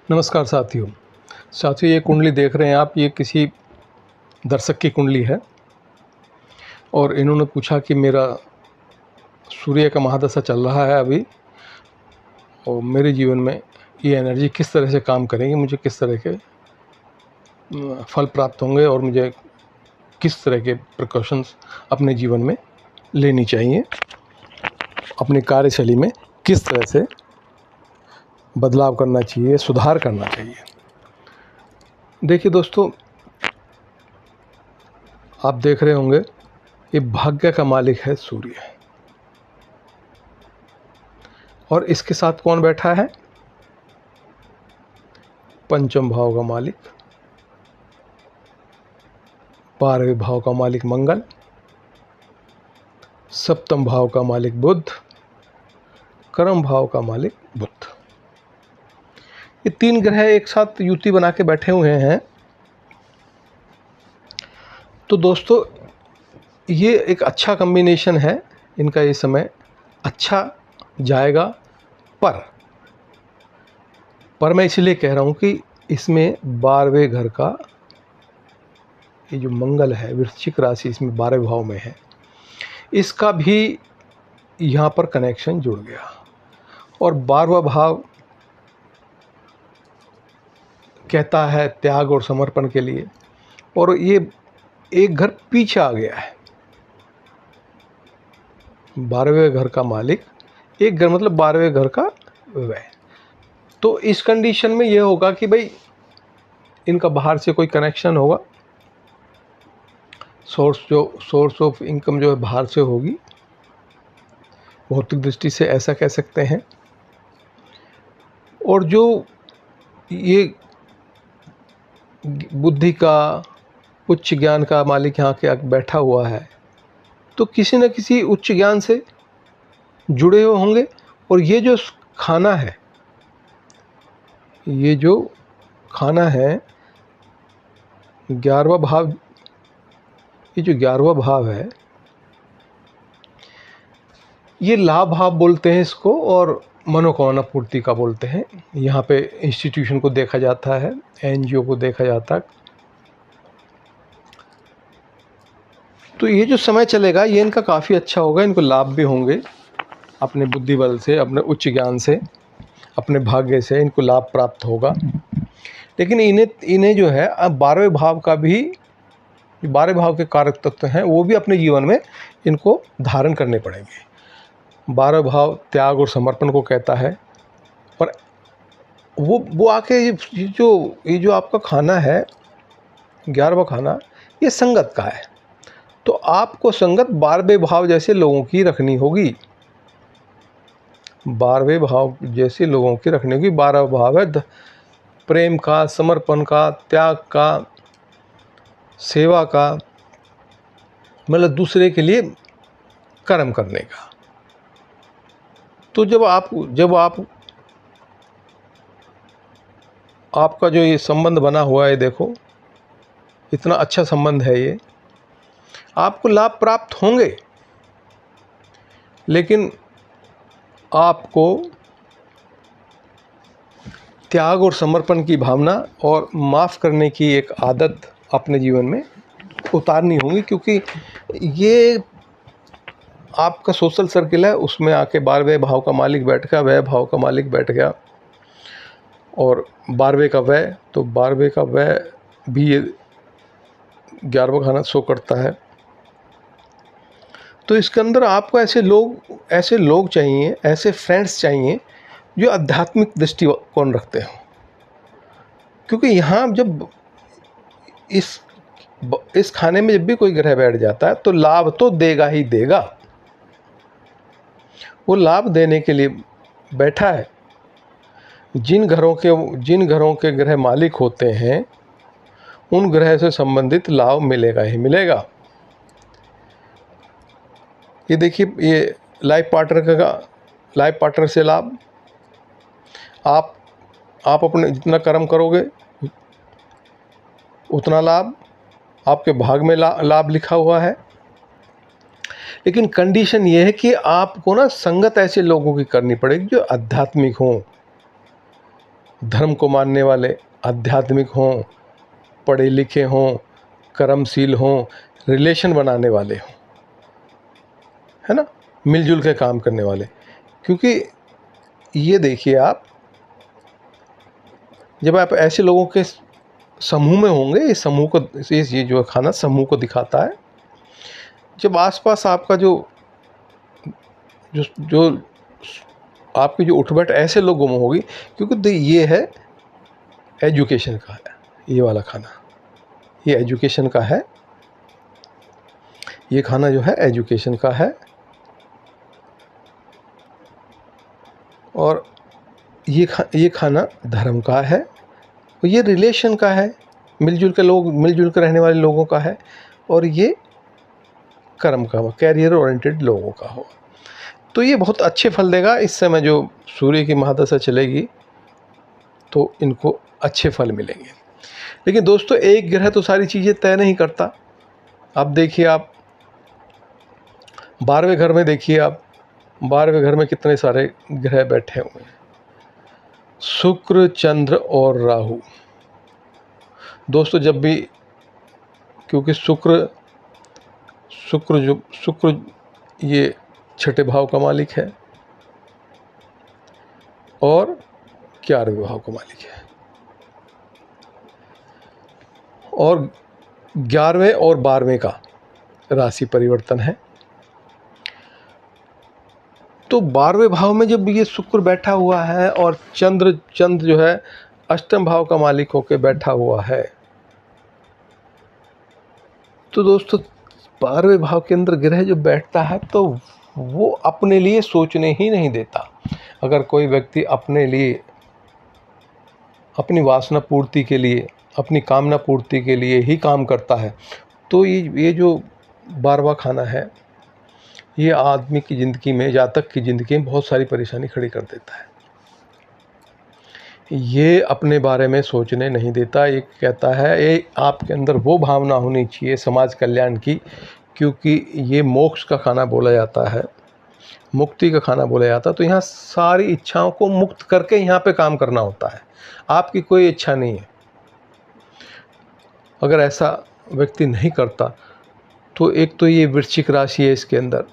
नमस्कार साथियों, ये कुंडली देख रहे हैं आप, ये किसी दर्शक की कुंडली है और इन्होंने पूछा कि मेरा सूर्य का महादशा चल रहा है अभी और मेरे जीवन में ये एनर्जी किस तरह से काम करेगी, मुझे किस तरह के फल प्राप्त होंगे और मुझे किस तरह के प्रिकॉशंस अपने जीवन में लेनी चाहिए, अपनी कार्यशैली में किस तरह से बदलाव करना चाहिए, सुधार करना चाहिए। देखिए दोस्तों, आप देख रहे होंगे ये भाग्य का मालिक है सूर्य, और इसके साथ कौन बैठा है? पंचम भाव का मालिक, 12वें भाव का मालिक मंगल, सप्तम भाव का मालिक बुध, कर्म भाव का मालिक बुध। ये तीन ग्रह एक साथ युति बना के बैठे हुए हैं। तो दोस्तों, ये एक अच्छा कॉम्बिनेशन है, इनका ये समय अच्छा जाएगा। पर मैं इसलिए कह रहा हूँ कि इसमें 12वें घर का ये जो मंगल है, वृश्चिक राशि इसमें 12वें भाव में है, इसका भी यहाँ पर कनेक्शन जुड़ गया। और 12वां भाव कहता है त्याग और समर्पण के लिए, और ये एक घर पीछे आ गया है। 12वें घर का मालिक, एक घर मतलब 12वें घर का व्यय। तो इस कंडीशन में ये होगा कि भाई इनका बाहर से कोई कनेक्शन होगा, सोर्स ऑफ इनकम जो है बाहर से होगी, भौतिक दृष्टि से ऐसा कह सकते हैं। और जो ये बुद्धि का, उच्च ज्ञान का मालिक यहाँ के बैठा हुआ है, तो किसी न किसी उच्च ज्ञान से जुड़े हुए होंगे। और ये जो खाना है, ये जो खाना है 11वां भाव, ये जो 11वां भाव है ये लाभ भाव बोलते हैं इसको, और मनोकामना पूर्ति का बोलते हैं। यहाँ पे इंस्टीट्यूशन को देखा जाता है, एनजीओ को देखा जाता है। तो ये जो समय चलेगा ये इनका काफ़ी अच्छा होगा, इनको लाभ भी होंगे अपने बुद्धि बल से, अपने उच्च ज्ञान से, अपने भाग्य से इनको लाभ प्राप्त होगा। लेकिन इन्हें जो है अब 12वें भाव का भी, 12वें भाव के कारक तत्व हैं वो भी अपने जीवन में इनको धारण करने पड़ेंगे। 12वां भाव त्याग और समर्पण को कहता है, और वो आके ये जो आपका खाना है 11वां खाना, ये संगत का है। तो आपको संगत 12वें भाव जैसे लोगों की रखनी होगी, 12वें भाव जैसे लोगों की रखनी होगी। 12वां भाव है प्रेम का, समर्पण का, त्याग का, सेवा का, मतलब दूसरे के लिए कर्म करने का। तो जब आपका जो ये संबंध बना हुआ है, देखो इतना अच्छा संबंध है ये, आपको लाभ प्राप्त होंगे। लेकिन आपको त्याग और समर्पण की भावना और माफ़ करने की एक आदत अपने जीवन में उतारनी होगी, क्योंकि ये आपका सोशल सर्किल है, उसमें आके 12वें भाव का मालिक बैठ गया, व्यय भाव का मालिक बैठ गया, और 12वें का व्यय, तो 12वें का व्यय भी ये 11वां खाना शो करता है। तो इसके अंदर आपको ऐसे लोग चाहिए, ऐसे फ्रेंड्स चाहिए जो आध्यात्मिक दृष्टिकोण रखते हो। क्योंकि यहाँ जब इस खाने में जब भी कोई ग्रह बैठ जाता है तो लाभ तो देगा ही देगा, वो लाभ देने के लिए बैठा है। जिन घरों के ग्रह मालिक होते हैं उन ग्रह से संबंधित लाभ मिलेगा ही मिलेगा। ये देखिए, ये लाइफ पार्टनर से लाभ, आप अपने जितना कर्म करोगे उतना लाभ, आपके भाग में लाभ लिखा हुआ है। लेकिन कंडीशन ये है कि आपको ना संगत ऐसे लोगों की करनी पड़ेगी जो आध्यात्मिक हों, धर्म को मानने वाले, आध्यात्मिक हों, पढ़े लिखे हों, कर्मशील हों, रिलेशन बनाने वाले हों, है ना, मिलजुल के काम करने वाले। क्योंकि ये देखिए आप, जब आप ऐसे लोगों के समूह में होंगे, इस समूह को, ये जो खाना समूह को दिखाता है। जब आसपास आपका जो जो जो आपकी जो उठबैठ ऐसे लोगों में होगी, क्योंकि ये है एजुकेशन का है, ये वाला खाना, ये एजुकेशन का है, ये खाना जो है एजुकेशन का है। और ये खाना धर्म का है, और ये रिलेशन का है, मिलजुल कर रहने वाले लोगों का है, और ये कर्म का हो, कैरियर ओरिएंटेड लोगों का हो। तो ये बहुत अच्छे फल देगा। इस समय जो सूर्य की महादशा चलेगी तो इनको अच्छे फल मिलेंगे। लेकिन दोस्तों, एक ग्रह तो सारी चीज़ें तय नहीं करता। अब देखिए आप 12वें घर में, देखिए आप 12वें घर में कितने सारे ग्रह बैठे हुए हैं, शुक्र, चंद्र और राहु। दोस्तों, जब भी, क्योंकि शुक्र ये छठे भाव का मालिक है और 11वें भाव का मालिक है, और 11वें और 12वें का राशि परिवर्तन है। तो 12वें भाव में जब ये शुक्र बैठा हुआ है और चंद्र जो है अष्टम भाव का मालिक होकर बैठा हुआ है, तो दोस्तों 12वें भाव के अंदर ग्रह जो बैठता है तो वो अपने लिए सोचने ही नहीं देता। अगर कोई व्यक्ति अपने लिए, अपनी वासना पूर्ति के लिए, अपनी कामना पूर्ति के लिए ही काम करता है, तो ये जो 12वां खाना है, ये आदमी की ज़िंदगी में, जातक की ज़िंदगी में बहुत सारी परेशानी खड़ी कर देता है। ये अपने बारे में सोचने नहीं देता। ये कहता है, ये आपके अंदर वो भावना होनी चाहिए समाज कल्याण की, क्योंकि ये मोक्ष का खाना बोला जाता है, मुक्ति का खाना बोला जाता है। तो यहाँ सारी इच्छाओं को मुक्त करके यहाँ पे काम करना होता है, आपकी कोई इच्छा नहीं है। अगर ऐसा व्यक्ति नहीं करता तो एक तो ये वृश्चिक राशि है, इसके अंदर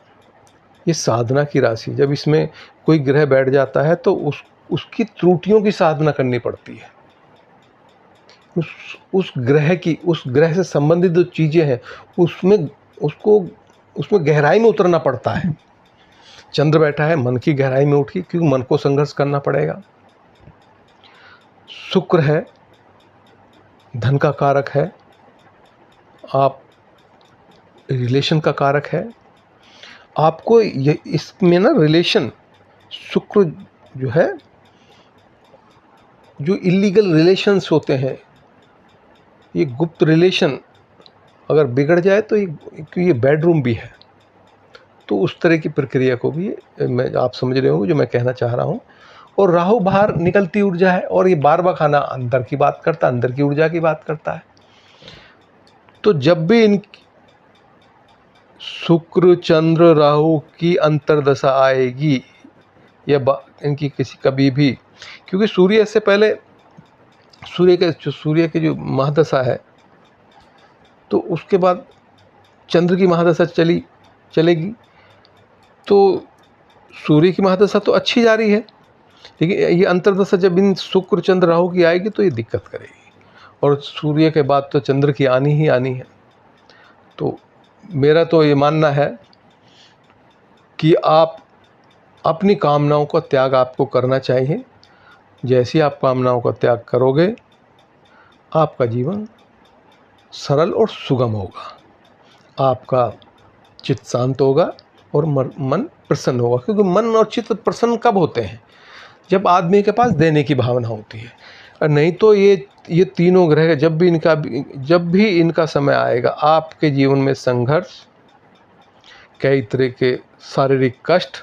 ये साधना की राशि। जब इसमें कोई ग्रह बैठ जाता है तो उसकी त्रुटियों की साधना करनी पड़ती है। उस ग्रह से संबंधित जो चीज़ें हैं उसमें गहराई में उतरना पड़ता है। चंद्र बैठा है, मन की गहराई में उठी, क्योंकि मन को संघर्ष करना पड़ेगा। शुक्र है, धन का कारक है, आप रिलेशन का कारक है। आपको ये इसमें ना रिलेशन, शुक्र जो है, जो इलीगल रिलेशंस होते हैं, ये गुप्त रिलेशन अगर बिगड़ जाए तो ये बेडरूम भी है। तो उस तरह की प्रक्रिया को भी मैं, आप समझ रहे होंगे जो मैं कहना चाह रहा हूँ। और राहु बाहर निकलती ऊर्जा है, और ये 12वां खाना अंदर की बात करता है, अंदर की ऊर्जा की बात करता है। तो जब भी इन शुक्र, चंद्र, राहु की अंतर्दशा आएगी, या इनकी कभी भी, क्योंकि सूर्य से पहले सूर्य की जो महादशा है, तो उसके बाद चंद्र की महादशा चलेगी। तो सूर्य की महादशा तो अच्छी जा रही है, लेकिन ये अंतर्दशा जब इन शुक्र, चंद्र, राहु की आएगी तो ये दिक्कत करेगी। और सूर्य के बाद तो चंद्र की आनी ही आनी है। तो मेरा तो ये मानना है कि आप अपनी कामनाओं का त्याग आपको करना चाहिए। जैसे आप कामनाओं का त्याग करोगे, आपका जीवन सरल और सुगम होगा, आपका चित्त शांत होगा और मन प्रसन्न होगा। क्योंकि मन और चित्त प्रसन्न कब होते हैं? जब आदमी के पास देने की भावना होती है। और नहीं तो ये तीनों ग्रह जब भी इनका समय आएगा, आपके जीवन में संघर्ष, कई तरह के शारीरिक कष्ट,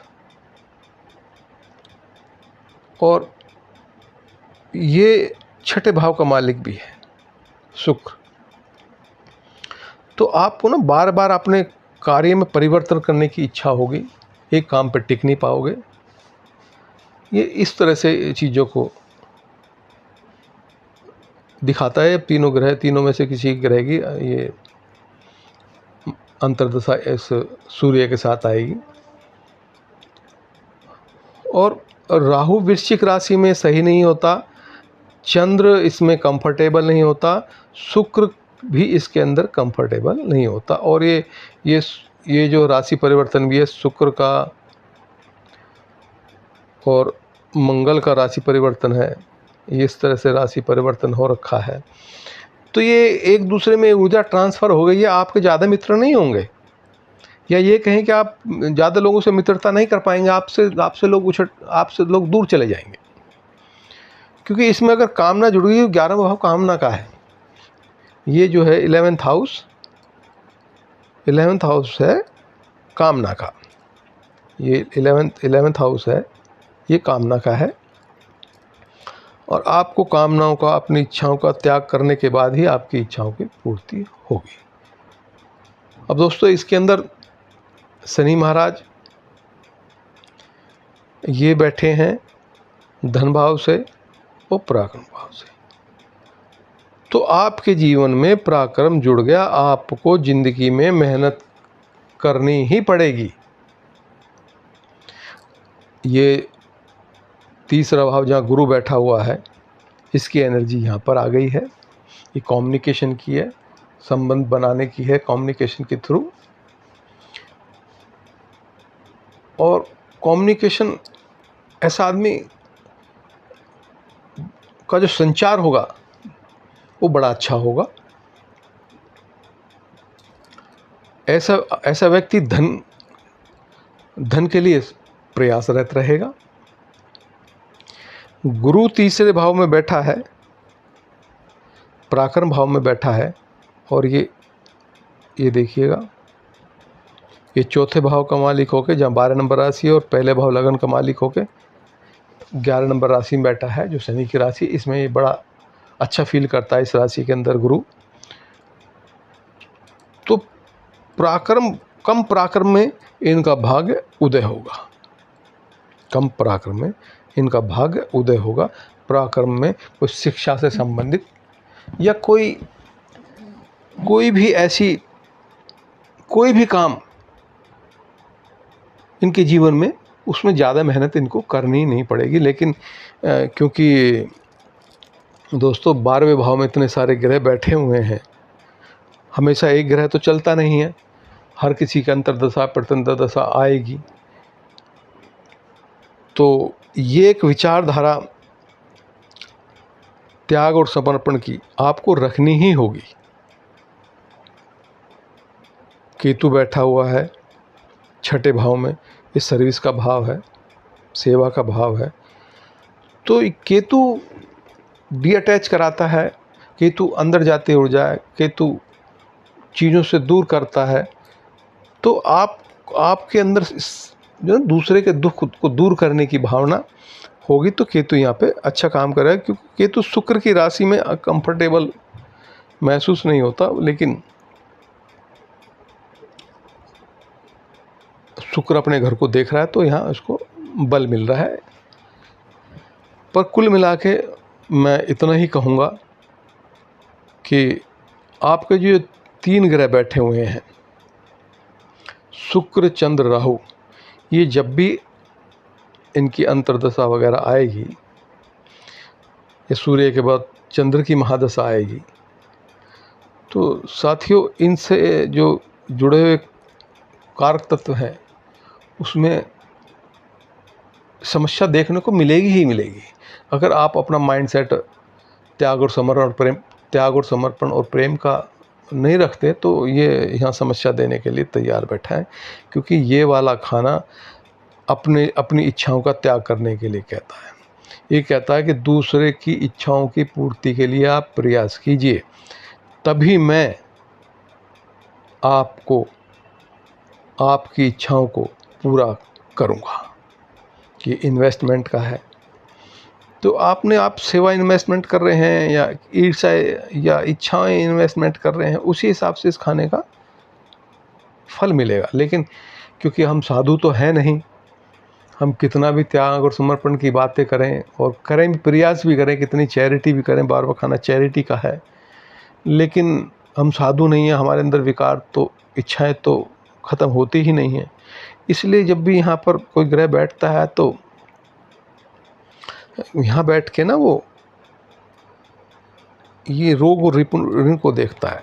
और ये छठे भाव का मालिक भी है शुक्र। तो आपको ना बार बार अपने कार्य में परिवर्तन करने की इच्छा होगी, एक काम पर टिक नहीं पाओगे। ये इस तरह से चीज़ों को दिखाता है तीनों ग्रह, तीनों में से किसी ग्रह की ये अंतर्दशा इस सूर्य के साथ आएगी। और राहु वृश्चिक राशि में सही नहीं होता, चंद्र इसमें कंफर्टेबल नहीं होता, शुक्र भी इसके अंदर कंफर्टेबल नहीं होता। और ये जो राशि परिवर्तन भी है शुक्र का और मंगल का राशि परिवर्तन है, इस तरह से राशि परिवर्तन हो रखा है। तो ये एक दूसरे में ऊर्जा ट्रांसफ़र हो गई है। आपके ज़्यादा मित्र नहीं होंगे, या ये कहें कि आप ज़्यादा लोगों से मित्रता नहीं कर पाएंगे, आपसे लोग दूर चले जाएंगे। क्योंकि इसमें अगर कामना जुड़ गई, 11वां भाव कामना का है। ये जो है 11th हाउस है कामना का, ये 11th हाउस है, ये कामना का है। और आपको कामनाओं का, अपनी इच्छाओं का त्याग करने के बाद ही आपकी इच्छाओं की पूर्ति होगी। अब दोस्तों इसके अंदर शनि महाराज ये बैठे हैं धन भाव से और पराक्रम भाव से। तो आपके जीवन में पराक्रम जुड़ गया, आपको जिंदगी में मेहनत करनी ही पड़ेगी। ये तीसरा भाव जहाँ गुरु बैठा हुआ है, इसकी एनर्जी यहाँ पर आ गई है। ये कम्युनिकेशन की है, संबंध बनाने की है कम्युनिकेशन के थ्रू। और कम्युनिकेशन, ऐसा आदमी का जो संचार होगा वो बड़ा अच्छा होगा। ऐसा व्यक्ति धन के लिए प्रयासरत रहेगा। गुरु तीसरे भाव में बैठा है, पराक्रम भाव में बैठा है। और ये देखिएगा, ये चौथे भाव का मालिक होके, जहाँ 12 नंबर राशि है, और पहले भाव लगन का मालिक होके 11 नंबर राशि में बैठा है, जो शनि की राशि। इसमें ये बड़ा अच्छा फील करता है इस राशि के अंदर गुरु। तो कम पराक्रम में इनका भाग्य उदय होगा, कम पराक्रम में इनका भाग्य उदय होगा। पराक्रम में कोई शिक्षा से संबंधित या कोई भी काम इनके जीवन में, उसमें ज़्यादा मेहनत इनको करनी नहीं पड़ेगी। लेकिन क्योंकि दोस्तों 12वें भाव में इतने सारे ग्रह बैठे हुए हैं, हमेशा एक ग्रह तो चलता नहीं है, हर किसी के अंतर्दशा प्रत्यंतर्दशा आएगी। तो ये एक विचारधारा त्याग और समर्पण की आपको रखनी ही होगी। केतु बैठा हुआ है छठे भाव में, ये सर्विस का भाव है, सेवा का भाव है। तो केतु डीअटैच कराता है, केतु अंदर जाते हो जाए, केतु चीज़ों से दूर करता है। तो आपके अंदर जो दूसरे के दुख को दूर करने की भावना होगी, तो केतु यहाँ पे अच्छा काम करेगा। क्योंकि केतु शुक्र की राशि में कंफर्टेबल महसूस नहीं होता, लेकिन शुक्र अपने घर को देख रहा है, तो यहाँ उसको बल मिल रहा है। पर कुल मिला के मैं इतना ही कहूँगा कि आपके जो 3 ग्रह बैठे हुए हैं, शुक्र चंद्र राहु, ये जब भी इनकी अंतर्दशा वगैरह आएगी, ये सूर्य के बाद चंद्र की महादशा आएगी, तो साथियों इनसे जो जुड़े हुए कारक तत्व हैं, उसमें समस्या देखने को मिलेगी ही मिलेगी। अगर आप अपना माइंडसेट त्याग और समर्पण और प्रेम का नहीं रखते, तो ये यहाँ समस्या देने के लिए तैयार बैठा है। क्योंकि ये वाला खाना अपनी इच्छाओं का त्याग करने के लिए कहता है। ये कहता है कि दूसरे की इच्छाओं की पूर्ति के लिए आप प्रयास कीजिए, तभी मैं आपकी इच्छाओं को पूरा करूँगा। ये इन्वेस्टमेंट का है। तो आप सेवा इन्वेस्टमेंट कर रहे हैं या ईर्ष्या या इच्छाएं इन्वेस्टमेंट कर रहे हैं, उसी हिसाब से इस खाने का फल मिलेगा। लेकिन क्योंकि हम साधु तो हैं नहीं, हम कितना भी त्याग और समर्पण की बातें करें और करें भी, प्रयास भी करें, कितनी चैरिटी भी करें, बारवा खाना चैरिटी का है, लेकिन हम साधु नहीं हैं, हमारे अंदर विकार तो, इच्छाएं तो ख़त्म होती ही नहीं हैं। इसलिए जब भी यहाँ पर कोई ग्रह बैठता है तो यहाँ बैठ के ना वो ये रोग और ऋण को देखता है,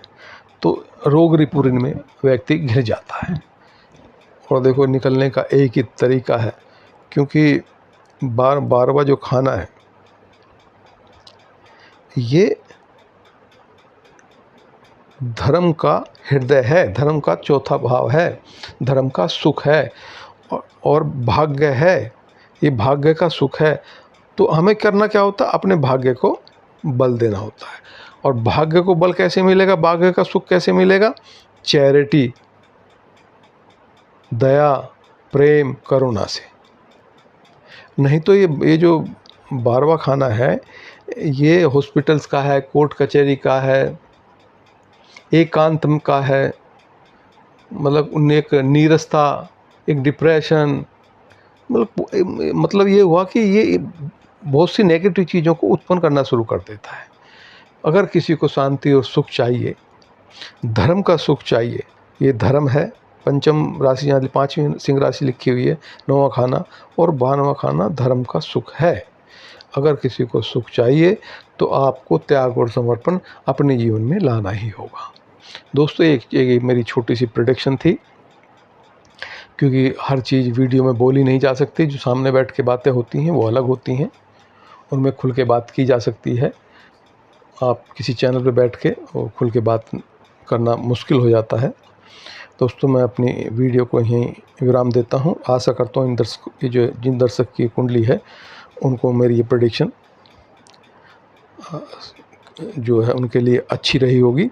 तो रोग ऋण में व्यक्ति घिर जाता है। और देखो निकलने का एक ही तरीका है, क्योंकि बारवा जो खाना है ये धर्म का हृदय है, धर्म का चौथा भाव है, धर्म का सुख है और भाग्य है, ये भाग्य का सुख है। तो हमें करना क्या होता है, अपने भाग्य को बल देना होता है। और भाग्य को बल कैसे मिलेगा, भाग्य का सुख कैसे मिलेगा? चैरिटी, दया, प्रेम, करुणा से। नहीं तो ये जो बारवा खाना है ये हॉस्पिटल्स का है, कोर्ट कचहरी का है, एकांत का है, मतलब एक नीरसता, एक डिप्रेशन, मतलब ये हुआ कि ये बहुत सी नेगेटिव चीज़ों को उत्पन्न करना शुरू कर देता है। अगर किसी को शांति और सुख चाहिए, धर्म का सुख चाहिए, ये धर्म है, पंचम राशि यहाँ 5वीं सिंह राशि लिखी हुई है, 9वां खाना, और 12वां खाना धर्म का सुख है। अगर किसी को सुख चाहिए तो आपको त्याग और समर्पण अपने जीवन में लाना ही होगा। दोस्तों एक मेरी छोटी सी प्रेडिक्शन थी, क्योंकि हर चीज़ वीडियो में बोली नहीं जा सकती, जो सामने बैठ के बातें होती हैं वो अलग होती हैं, उनमें खुल के बात की जा सकती है। आप किसी चैनल पे बैठ के और खुल के बात करना मुश्किल हो जाता है। दोस्तों मैं अपनी वीडियो को यहीं विराम देता हूँ। आशा करता हूँ जिन दर्शक की कुंडली है उनको मेरी ये प्रेडिक्शन जो है उनके लिए अच्छी रही होगी।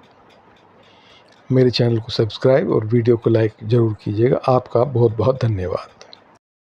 मेरे चैनल को सब्सक्राइब और वीडियो को लाइक ज़रूर कीजिएगा। आपका बहुत बहुत धन्यवाद।